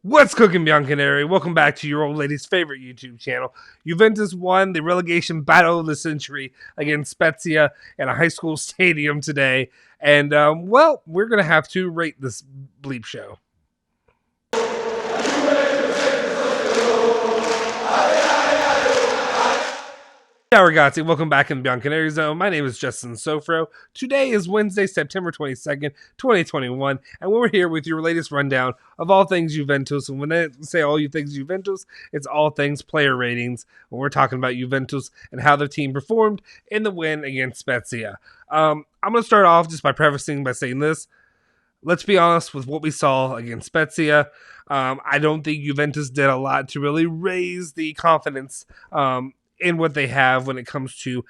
What's cooking, Bianconeri? Welcome back to your old lady's favorite YouTube channel. Juventus won the relegation battle of the century against Spezia in a high school stadium today. And, we're going to have to rate this bleep show. Ciao ragazzi, welcome back in the Bianconeri Zone. My name is Justin Sofro. Today is Wednesday, September 22nd, 2021, and we're here with your latest rundown of all things Juventus. And when I say all you things Juventus, it's all things player ratings. When we're talking about Juventus and how the team performed in the win against Spezia. I'm going to start off just by prefacing by saying this. Let's be honest with what we saw against Spezia. I don't think Juventus did a lot to really raise the confidence in what they have when it comes to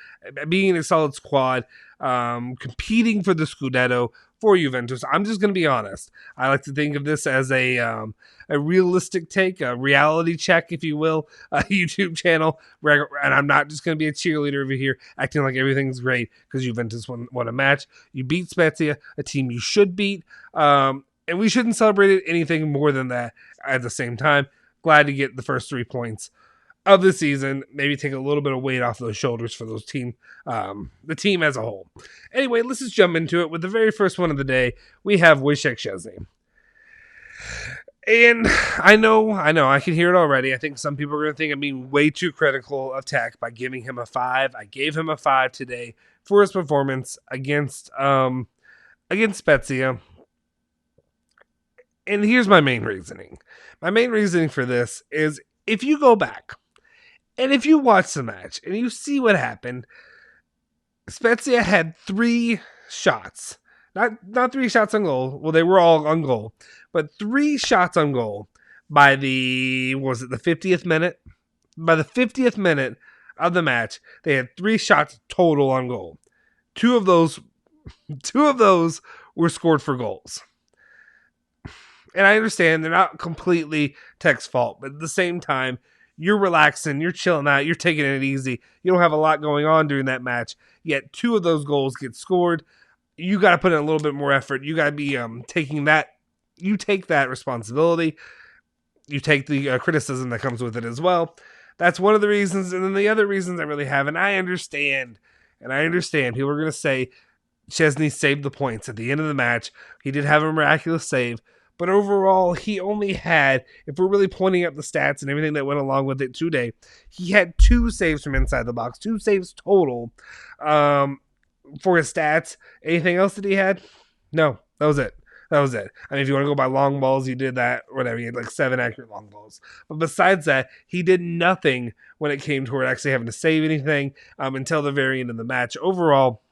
being a solid squad, competing for the Scudetto for Juventus. I'm just going to be honest. I like to think of this as a realistic take, a reality check, if you will, a YouTube channel. And I'm not just going to be a cheerleader over here acting like everything's great because Juventus won a match. You beat Spezia, a team you should beat, and we shouldn't celebrate anything more than that at the same time. Glad to get the first 3 points of the season, maybe take a little bit of weight off those shoulders for those the team as a whole. Anyway, let's just jump into it with the very first one of the day. We have Moise Kean. And I know, I can hear it already. I think some people are going to think I'm being way too critical of Tech by giving him a 5. I gave him a 5 today for his performance against Spezia. And here's my main reasoning. My main reasoning for this is if you go back and if you watch the match and you see what happened, Spezia had 3 shots. Not 3 shots on goal. Well, they were all on goal. But 3 shots on goal by the 50th minute? By the 50th minute of the match, they had 3 shots total on goal. 2 of those were scored for goals. And I understand they're not completely Tech's fault, but at the same time, you're relaxing, you're chilling out, you're taking it easy. You don't have a lot going on during that match, yet 2 of those goals get scored. You got to put in a little bit more effort. You got to be taking that. You take that responsibility. You take the criticism that comes with it as well. That's one of the reasons. And then the other reasons I really have, and I understand, people are going to say Szczesny saved the points at the end of the match. He did have a miraculous save. But overall, he only had, if we're really pointing up the stats and everything that went along with it today, he had 2 saves from inside the box, 2 saves total for his stats. Anything else that he had? No, that was it. I mean, if you want to go by long balls, he did that, whatever. He had like 7 accurate long balls. But besides that, he did nothing when it came toward actually having to save anything until the very end of the match. Overall,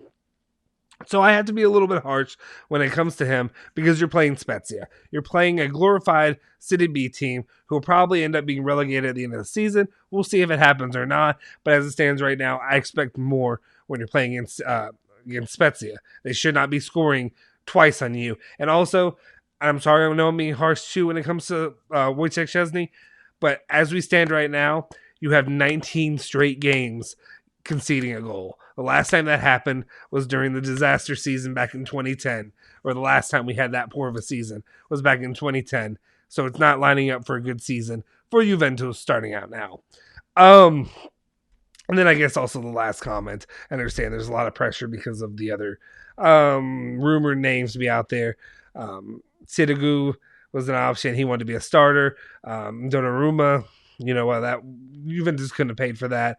so I have to be a little bit harsh when it comes to him because you're playing Spezia. You're playing a glorified City B team who will probably end up being relegated at the end of the season. We'll see if it happens or not. But as it stands right now, I expect more when you're playing against Spezia. They should not be scoring twice on you. And also, I'm sorry, I know I'm being harsh too when it comes to Wojciech Szczesny, but as we stand right now, you have 19 straight games conceding a goal. The last time that happened was during the disaster season back in 2010, or the last time we had that poor of a season was back in 2010. So it's not lining up for a good season for Juventus starting out now. And then I guess also the last comment. I understand there's a lot of pressure because of the other rumored names to be out there. Sirigu was an option. He wanted to be a starter. Donnarumma, that Juventus couldn't have paid for that.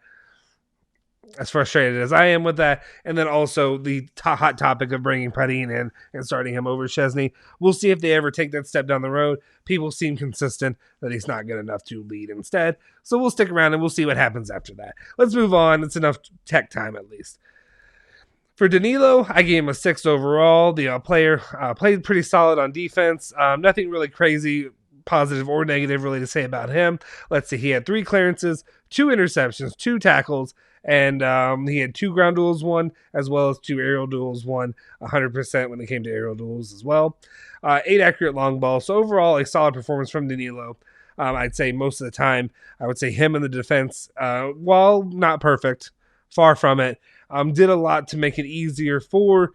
As frustrated as I am with that. And then also the hot topic of bringing Padin in and starting him over Szczesny. We'll see if they ever take that step down the road. People seem consistent that he's not good enough to lead instead. So we'll stick around and we'll see what happens after that. Let's move on. It's enough Tech time at least. For Danilo, I gave him a 6 overall. The player played pretty solid on defense. Nothing really crazy, positive or negative really to say about him. Let's see. He had 3 clearances, 2 interceptions, 2 tackles, and he had 2 ground duels won, as well as 2 aerial duels won, 100% when it came to aerial duels as well. 8 accurate long balls. So overall, a solid performance from Danilo. I'd say most of the time, I would say him in the defense, while not perfect, far from it, did a lot to make it easier for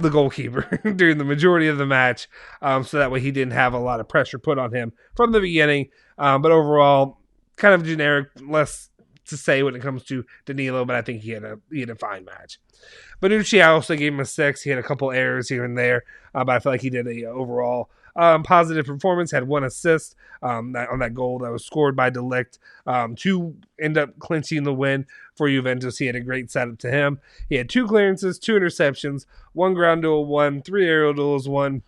the goalkeeper during the majority of the match, so that way he didn't have a lot of pressure put on him from the beginning. But overall, kind of generic, less to say when it comes to Danilo, but I think he had a fine match. Bonucci, I also gave him a 6. He had a couple errors here and there, but I feel like he did a overall positive performance. Had 1 assist on that goal that was scored by De Ligt to end up clinching the win for Juventus. He had a great setup to him. He had 2 clearances, 2 interceptions, 1 ground duel, 1, 3 aerial duels, 1.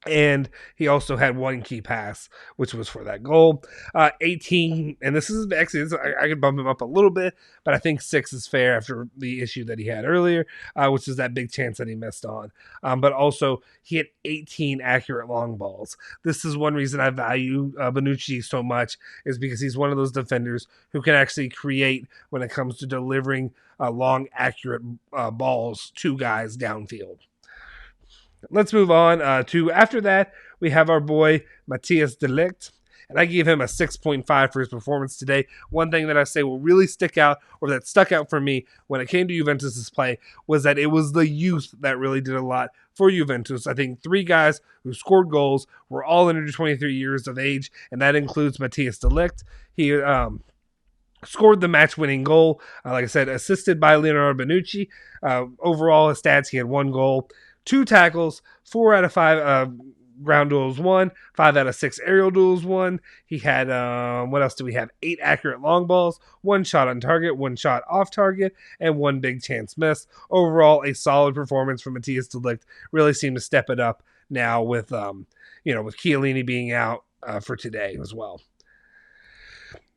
And he also had 1 key pass, which was for that goal. 18, and this is actually, I could bump him up a little bit, but I think 6 is fair after the issue that he had earlier, which is that big chance that he missed on. But also, he had 18 accurate long balls. This is one reason I value Bonucci so much, is because he's one of those defenders who can actually create when it comes to delivering long, accurate balls to guys downfield. Let's move on to, after that, we have our boy Matthijs de Ligt, and I gave him a 6.5 for his performance today. One thing that I say will really stick out, or that stuck out for me when it came to Juventus' play, was that it was the youth that really did a lot for Juventus. I think 3 guys who scored goals were all under 23 years of age, and that includes Matthijs de Ligt. He scored the match-winning goal, like I said, assisted by Leonardo Bonucci. Overall, his stats, he had 1 goal, 2 tackles, 4 out of 5 ground duels won, 5 out of 6 aerial duels won. He had, what else do we have? 8 accurate long balls, 1 shot on target, 1 shot off target, and 1 big chance missed. Overall, a solid performance from Matthijs de Ligt. Really seemed to step it up now with, with Chiellini being out for today as well.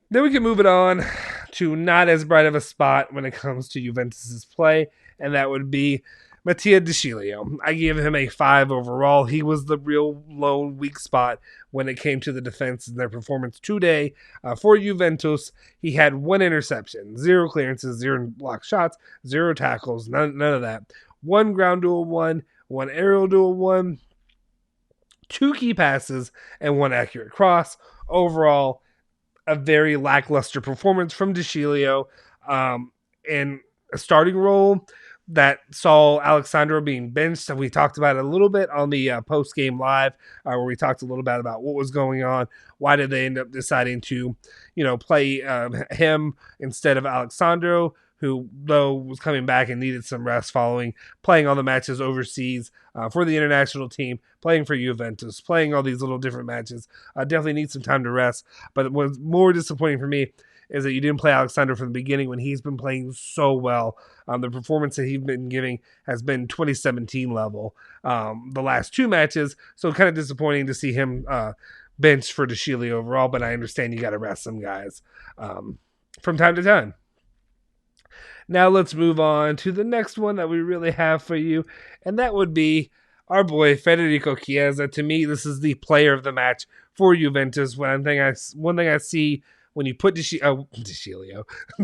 Then we can move it on to not as bright of a spot when it comes to Juventus' play, and that would be Mattia De Sciglio. I gave him a 5 overall. He was the real lone weak spot when it came to the defense and their performance today. For Juventus, he had 1 interception, 0 clearances, 0 block shots, 0 tackles, none of that. 1 ground duel, 1 aerial duel, 1, 2 key passes, and 1 accurate cross. Overall, a very lackluster performance from De Sciglio, in a starting role that saw Alexandro being benched. And we talked about it a little bit on the post-game live, where we talked a little bit about what was going on. Why did they end up deciding to, play him instead of Alexandro, who, though, was coming back and needed some rest following playing all the matches overseas for the international team, playing for Juventus, playing all these little different matches. Definitely needs some time to rest. But what was more disappointing for me is that you didn't play Alexander from the beginning when he's been playing so well. The performance that he's been giving has been 2017 level the last 2 matches, so kind of disappointing to see him benched for De Sciglio overall, but I understand you got to rest some guys from time to time. Now let's move on to the next one that we really have for you, and that would be our boy Federico Chiesa. To me, this is the player of the match for Juventus. One thing I see when you put De Sciglio,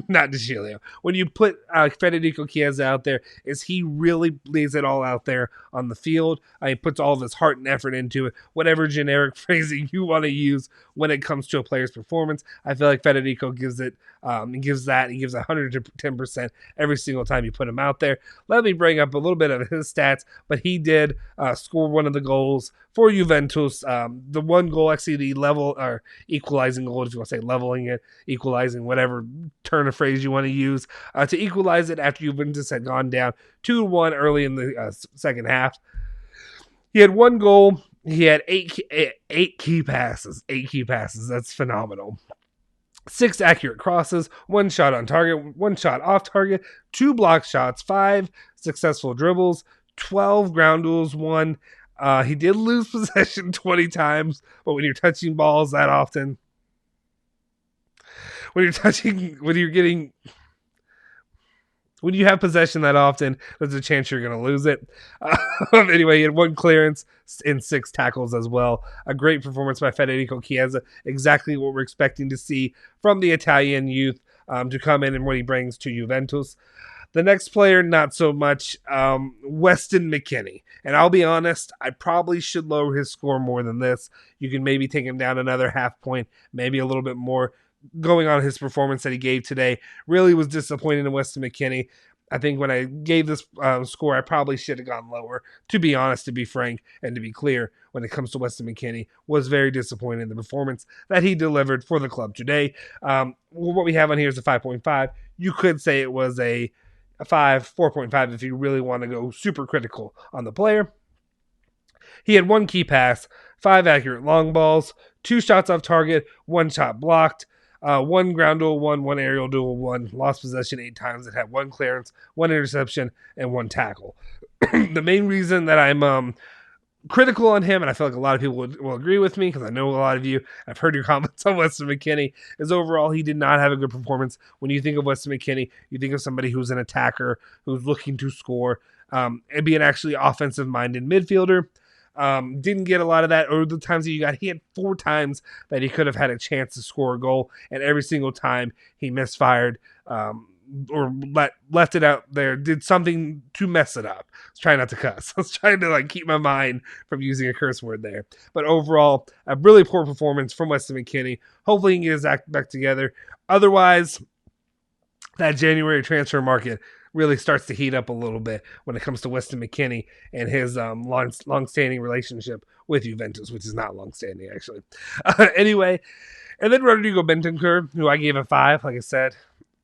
not De Sciglio, when you put Federico Chiesa out there, is he really lays it all out there on the field. He puts all of his heart and effort into it, whatever generic phrasing you want to use when it comes to a player's performance. I feel like Federico gives it, he gives 110% every single time you put him out there. Let me bring up a little bit of his stats, but he did score 1 of the goals for Juventus. The 1 goal, actually the level or equalizing goal, if you want to say leveling it, equalizing, whatever turn of phrase you want to use, to equalize it after Juventus had gone down 2-1 early in the second half. He had 1 goal. He had 8 key passes. 8 key passes. That's phenomenal. 6 accurate crosses, 1 shot on target, 1 shot off target, 2 block shots, 5 successful dribbles, 12 ground duels won. He did lose possession 20 times, but when you're touching balls that often, when you have possession that often, there's a chance you're going to lose it. Anyway, he had 1 clearance and 6 tackles as well. A great performance by Federico Chiesa. Exactly what we're expecting to see from the Italian youth to come in and what he brings to Juventus. The next player, not so much, Weston McKennie. And I'll be honest, I probably should lower his score more than this. You can maybe take him down another half point, maybe a little bit more. Going on his performance that he gave today, really was disappointed in Weston McKennie. I think when I gave this score, I probably should have gone lower, to be honest, to be frank, and to be clear when it comes to Weston McKennie. Was very disappointed in the performance that he delivered for the club today. What we have on here is a 5.5. You could say it was a 4.5 if you really want to go super critical on the player. He had 1 key pass, 5 accurate long balls, 2 shots off target, 1 shot blocked, 1 ground duel, 1 aerial duel, 1 lost possession 8 times. It had 1 clearance, 1 interception, and 1 tackle. The main reason that I'm critical on him, and I feel like a lot of people will agree with me because I know a lot of you, I've heard your comments on Weston McKennie, is overall he did not have a good performance. When you think of Weston McKennie, you think of somebody who's an attacker, who's looking to score, and be an actually offensive-minded midfielder. Didn't get a lot of that. Or the times that you got, he had 4 times that he could have had a chance to score a goal, and every single time he misfired or left it out there, did something to mess it up. I was trying not to cuss. I was trying to keep my mind from using a curse word there. But overall, a really poor performance from Weston McKennie. Hopefully he can get his act back together. Otherwise, that January transfer market really starts to heat up a little bit when it comes to Weston McKennie and his long-standing relationship with Juventus, which is not long-standing, actually. Anyway, and then Rodrigo Bentancur, who I gave a 5, like I said.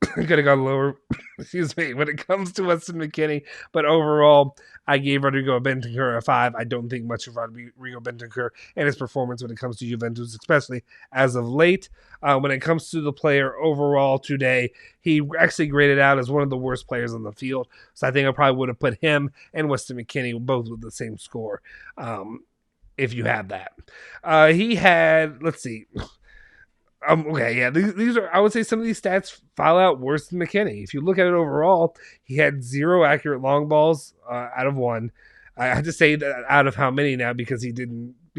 Could have gone lower, excuse me, when it comes to Weston McKennie. But overall, I gave Rodrigo Bentancur a 5. I don't think much of Rodrigo Bentancur and his performance when it comes to Juventus, especially as of late. When it comes to the player overall today, he actually graded out as one of the worst players on the field. So I think I probably would have put him and Weston McKennie both with the same score, if you have that. He had, let's see... okay, yeah, these are, I would say some of these stats file out worse than McKennie. If you look at it overall, he had 0 accurate long balls out of 1. I had to say that out of how many now because he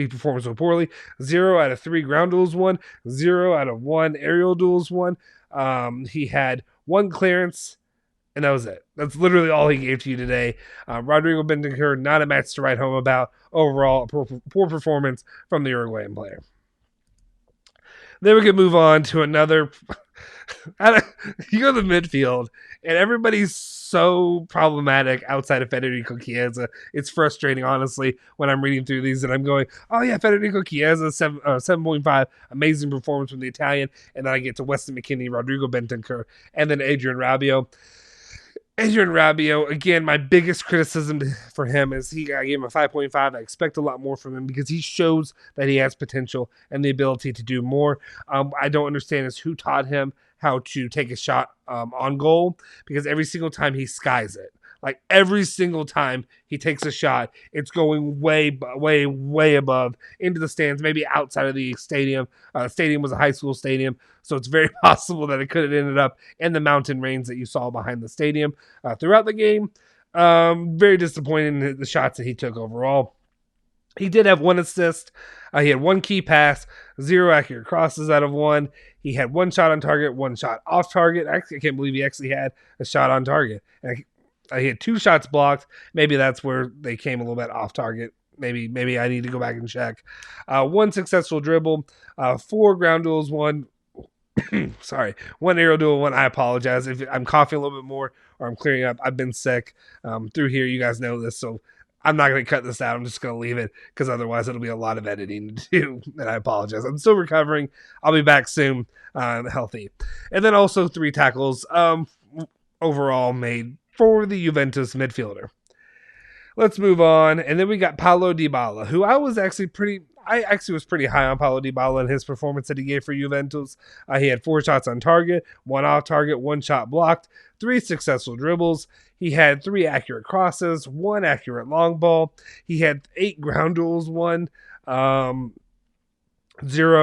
performed so poorly. 0 out of 3 ground duels won, 0 out of 1 aerial duels won. He had 1 clearance, and that was it. That's literally all he gave to you today. Rodrigo Bentancur, not a match to write home about. Overall, a poor performance from the Uruguayan player. Then we can move on to another. You go to the midfield, and everybody's so problematic outside of Federico Chiesa. It's frustrating, honestly, when I'm reading through these and I'm going, oh, yeah, Federico Chiesa, 7.5, amazing performance from the Italian. And then I get to Weston McKennie, Rodrigo Bentancur, and then Adrien Rabiot. Adrien Rabiot, again, my biggest criticism for him is I gave him a 5.5. I expect a lot more from him because he shows that he has potential and the ability to do more. I don't understand is who taught him how to take a shot on goal, because every single time he skies it. Like every single time he takes a shot, it's going way, way, way above into the stands, maybe outside of the stadium. The stadium was a high school stadium, so it's very possible that it could have ended up in the mountain range that you saw behind the stadium throughout the game. Very disappointed in the shots that he took overall. He did have 1 assist. He had 1 key pass, 0 accurate crosses out of 1. He had 1 shot on target, 1 shot off target. Actually, I can't believe he actually had a shot on target. And he had 2 shots blocked. Maybe that's where they came a little bit off target. Maybe I need to go back and check. 1 successful dribble, 4 ground duels, 1 sorry, 1 aerial duel, 1. I apologize if I'm coughing a little bit more or I'm clearing up. I've been sick through here. You guys know this, so I'm not going to cut this out. I'm just going to leave it because otherwise it'll be a lot of editing to do, and I apologize. I'm still recovering. I'll be back soon, healthy. And then also 3 tackles overall made for the Juventus midfielder. Let's move on. And then we got Paulo Dybala, who I actually was pretty high on Paulo Dybala and his performance that he gave for Juventus. He had 4 shots on target, 1 off target, 1 shot blocked, 3 successful dribbles. He had 3 accurate crosses, 1 accurate long ball. He had 8 ground duels won, 0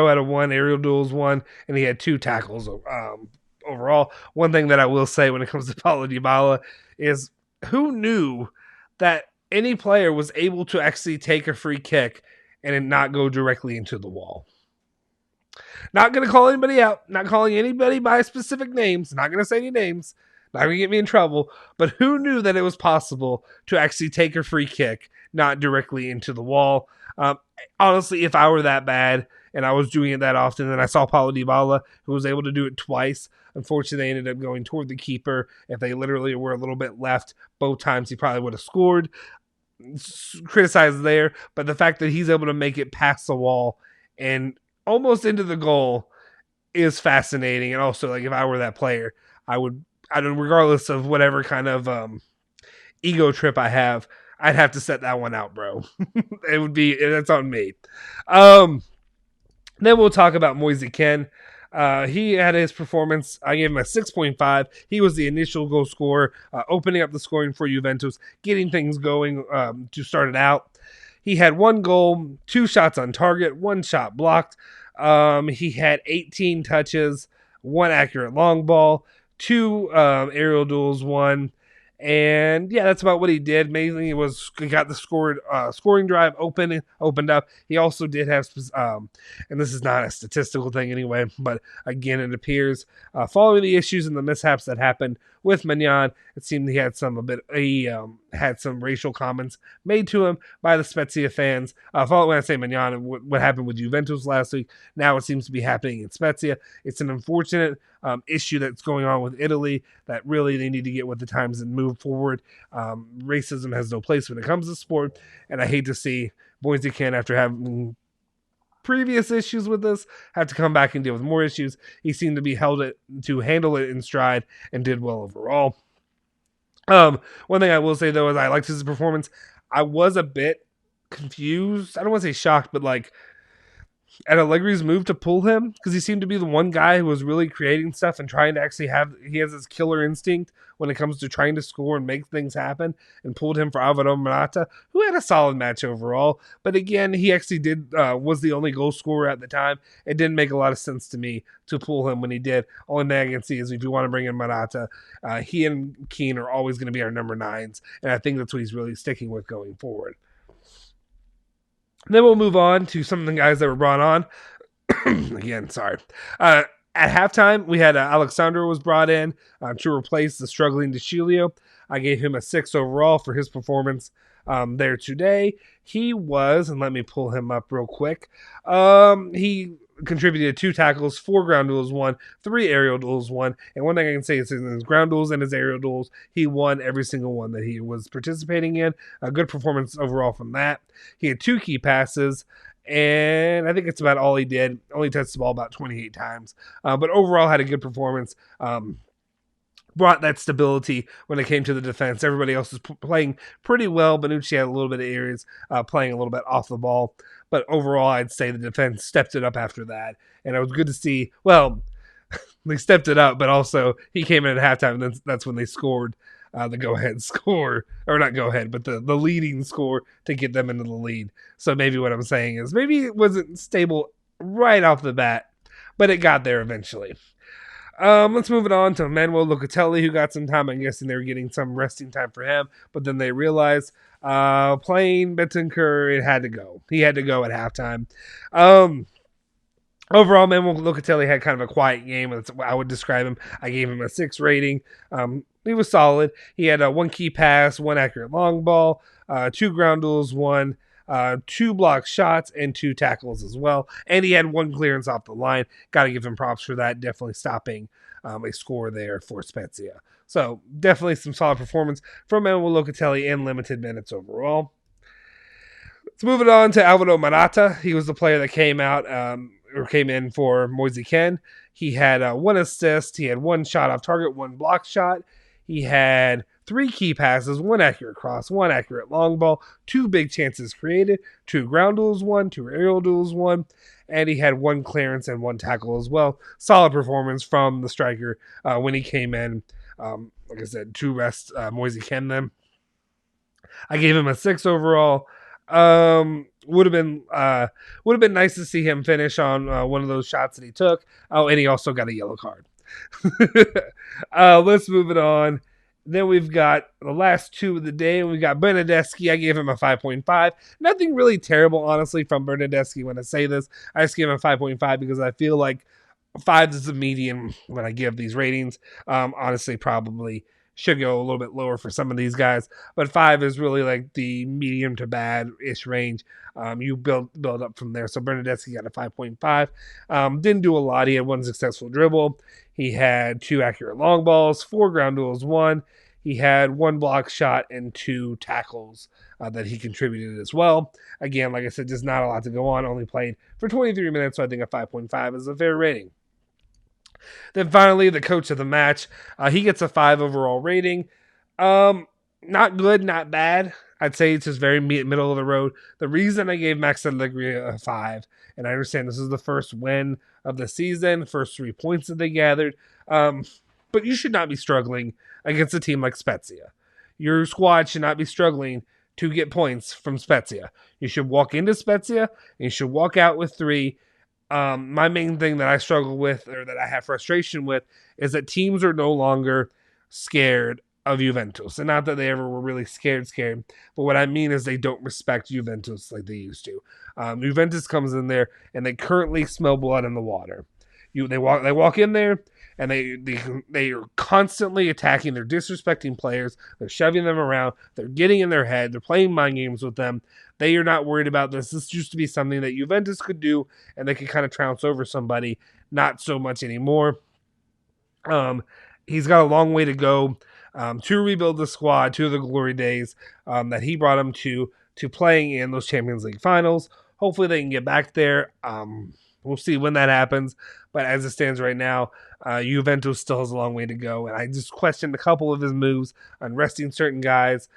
out of 1 aerial duels won, and he had 2 tackles overall. One thing that I will say when it comes to Paulo Dybala is who knew that any player was able to actually take a free kick and it not go directly into the wall. Not going to call anybody out, not calling anybody by specific names, not going to say any names, not going to get me in trouble, but who knew that it was possible to actually take a free kick not directly into the wall? Honestly, if I were that bad, and I was doing it that often. And I saw Paulo Dybala, who was able to do it twice. Unfortunately, they ended up going toward the keeper. If they literally were a little bit left both times, he probably would have scored. Criticized there, but the fact that he's able to make it past the wall and almost into the goal is fascinating. And also, like, if I were that player, I don't, regardless of whatever kind of ego trip I have, I'd have to set that one out, bro. That's on me. Then we'll talk about Moise Kean. He had his performance. I gave him a 6.5. He was the initial goal scorer, opening up the scoring for Juventus, getting things going to start it out. He had 1 goal, 2 shots on target, 1 shot blocked. He had 18 touches, 1 accurate long ball, 2 aerial duels, 1. And yeah, that's about what he did. Mainly, he got the scoring drive opened up. He also did have, and this is not a statistical thing anyway, but again, it appears following the issues and the mishaps that happened with Maignan, it seemed he had some racial comments made to him by the Spezia fans. When I say Maignan and what happened with Juventus last week, now it seems to be happening in Spezia. It's an unfortunate issue that's going on with Italy that really they need to get with the times and move forward. Racism has no place when it comes to sport, and I hate to see Moise Kean, after having previous issues with this, have to come back and deal with more issues. He seemed to be to handle it in stride and did well overall. One thing I will say, though, is I liked his performance. I was a bit confused. I don't want to say shocked, but like at Allegri's move to pull him, because he seemed to be the one guy who was really creating stuff and trying to actually he has this killer instinct when it comes to trying to score and make things happen, and pulled him for Alvaro Morata, who had a solid match overall. But again, he actually was the only goal scorer at the time. It didn't make a lot of sense to me to pull him when he did. Only thing I can see is if you want to bring in Morata, he and Kean are always going to be our number 9s, and I think that's what he's really sticking with going forward. Then we'll move on to some of the guys that were brought on. Again, sorry. At halftime, we had Alexandro was brought in to replace the struggling De Sciglio. I gave him a 6 overall for his performance there today. He was, and let me pull him up real quick. He contributed 2 tackles, 4 ground duels, 1, 3 aerial duels, 1. And one thing I can say is in his ground duels and his aerial duels, he won every single one that he was participating in. A good performance overall from that. He had 2 key passes, and I think it's about all he did. Only touched the ball about 28 times. But overall had a good performance. Brought that stability when it came to the defense. Everybody else was playing pretty well. Bonucci had a little bit of areas playing a little bit off the ball. But overall, I'd say the defense stepped it up after that. And it was good to see, well, they stepped it up, but also he came in at halftime, and that's when they scored the go-ahead score. Or not go-ahead, but the leading score to get them into the lead. So maybe what I'm saying is maybe it wasn't stable right off the bat, but it got there eventually. Let's move it on to Manuel Locatelli, who got some time. I'm guessing they were getting some resting time for him, but then they realized playing Bentancur, it had to go. He had to go at halftime. Overall, Manuel Locatelli had kind of a quiet game. That's how I would describe him. I gave him a 6 rating. He was solid. He had 1 key pass, 1 accurate long ball, 2 ground duels, 1. 2 block shots and 2 tackles as well. And he had 1 clearance off the line. Got to give him props for that. Definitely stopping a score there for Spezia. So definitely some solid performance from Manuel Locatelli in limited minutes overall. Let's move it on to Alvaro Morata. He was the player that came in for Moise Kean. He had 1 assist. He had 1 shot off target, 1 block shot. He had 3 key passes, 1 accurate cross, 1 accurate long ball, 2 big chances created, 2 ground duels, 1, 2 aerial duels, 1, and he had 1 clearance and 1 tackle as well. Solid performance from the striker when he came in. Like I said, to rest Moise Kean then. I gave him a 6 overall. Would have been nice to see him finish on one of those shots that he took. Oh, and he also got a yellow card. Let's move it on. Then we've got the last 2 of the day. We've got Bernardeschi. I gave him a 5.5. Nothing really terrible, honestly, from Bernardeschi when I say this. I just gave him a 5.5 because I feel like 5 is the median when I give these ratings. Honestly, probably should go a little bit lower for some of these guys, but 5 is really like the medium to bad-ish range. You build up from there. So Bernardeschi got a 5.5. Didn't do a lot. He had 1 successful dribble. He had 2 accurate long balls, 4 ground duels, 1. He had 1 block shot and 2 tackles that he contributed as well. Again, like I said, just not a lot to go on. Only played for 23 minutes, so I think a 5.5 is a fair rating. Then finally, the coach of the match. He gets a 5 overall rating. Not good, not bad. I'd say it's just very middle of the road. The reason I gave Max Allegri a 5, and I understand this is the first win of the season, first 3 points that they gathered, but you should not be struggling against a team like Spezia. Your squad should not be struggling to get points from Spezia. You should walk into Spezia, and you should walk out with 3. My main thing that I struggle with, or that I have frustration with, is that teams are no longer scared of Juventus. And not that they ever were really scared, but what I mean is they don't respect Juventus like they used to. Juventus comes in there and they currently smell blood in the water. They walk in there and they are constantly attacking. They're disrespecting players. They're shoving them around. They're getting in their head. They're playing mind games with them. They are not worried about this. This used to be something that Juventus could do, and they could kind of trounce over somebody. Not so much anymore. He's got a long way to go to rebuild the squad to the glory days that he brought him to playing in those Champions League finals. Hopefully they can get back there. We'll see when that happens. But as it stands right now, Juventus still has a long way to go. And I just questioned a couple of his moves on resting certain guys.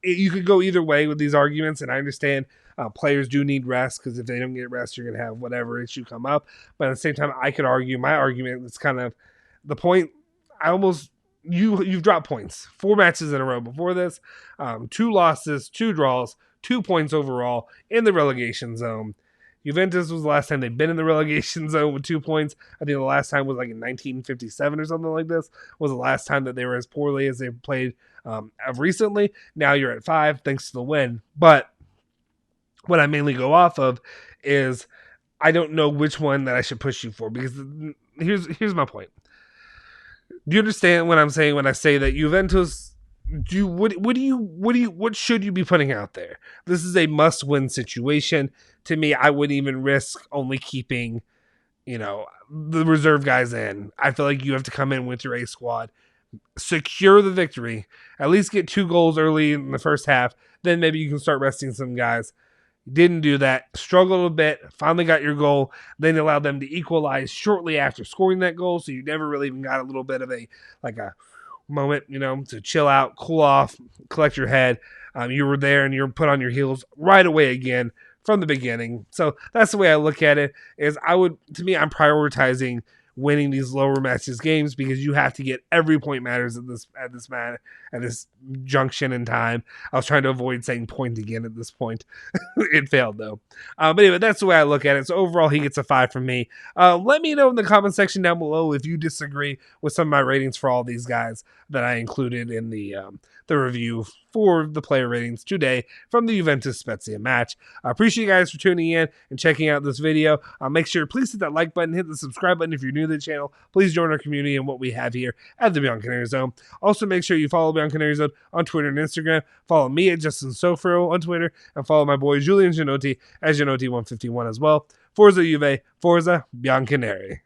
You could go either way with these arguments, and I understand players do need rest, because if they don't get rest, you're going to have whatever issue come up. But at the same time, I could argue my argument is kind of the point. You've dropped points 4 matches in a row before this, 2 losses, 2 draws, 2 points overall in the relegation zone. Juventus was the last time they've been in the relegation zone with 2 points. I think the last time was like in 1957 or something like this, was the last time that they were as poorly as they've played of recently. Now you're at 5 thanks to the win. But what I mainly go off of is I don't know which one that I should push you for, because here's my point. Do you understand what I'm saying when I say that Juventus? What should you be putting out there? This is a must-win situation. To me, I wouldn't even risk only keeping, the reserve guys in. I feel like you have to come in with your A squad, secure the victory, at least get 2 goals early in the first half. Then maybe you can start resting some guys. Didn't do that. Struggled a bit. Finally got your goal. Then allowed them to equalize shortly after scoring that goal. So you never really even got a little bit of a moment, to chill out, cool off, collect your head. You were there and you're put on your heels right away again from the beginning. So that's the way I look at it. I'm prioritizing winning these lower matches games, because you have to get every point matters at this junction in time. I was trying to avoid saying point again at this point. It failed though. But anyway, that's the way I look at it. So overall, he gets a 5 from me. Let me know in the comment section down below if you disagree with some of my ratings for all these guys that I included in the review for the player ratings today from the Juventus Spezia match. I appreciate you guys for tuning in and checking out this video. Make sure please hit that like button, hit the subscribe button if you're new to the channel. Please join our community and what we have here at the Bianconeri Zone. Also, make sure you follow Bianconeri Zone on Twitter and Instagram. Follow me at Justin Sofro on Twitter, and follow my boy Julian Gianotti at Gianotti151 as well. Forza Juve, Forza Bianconeri.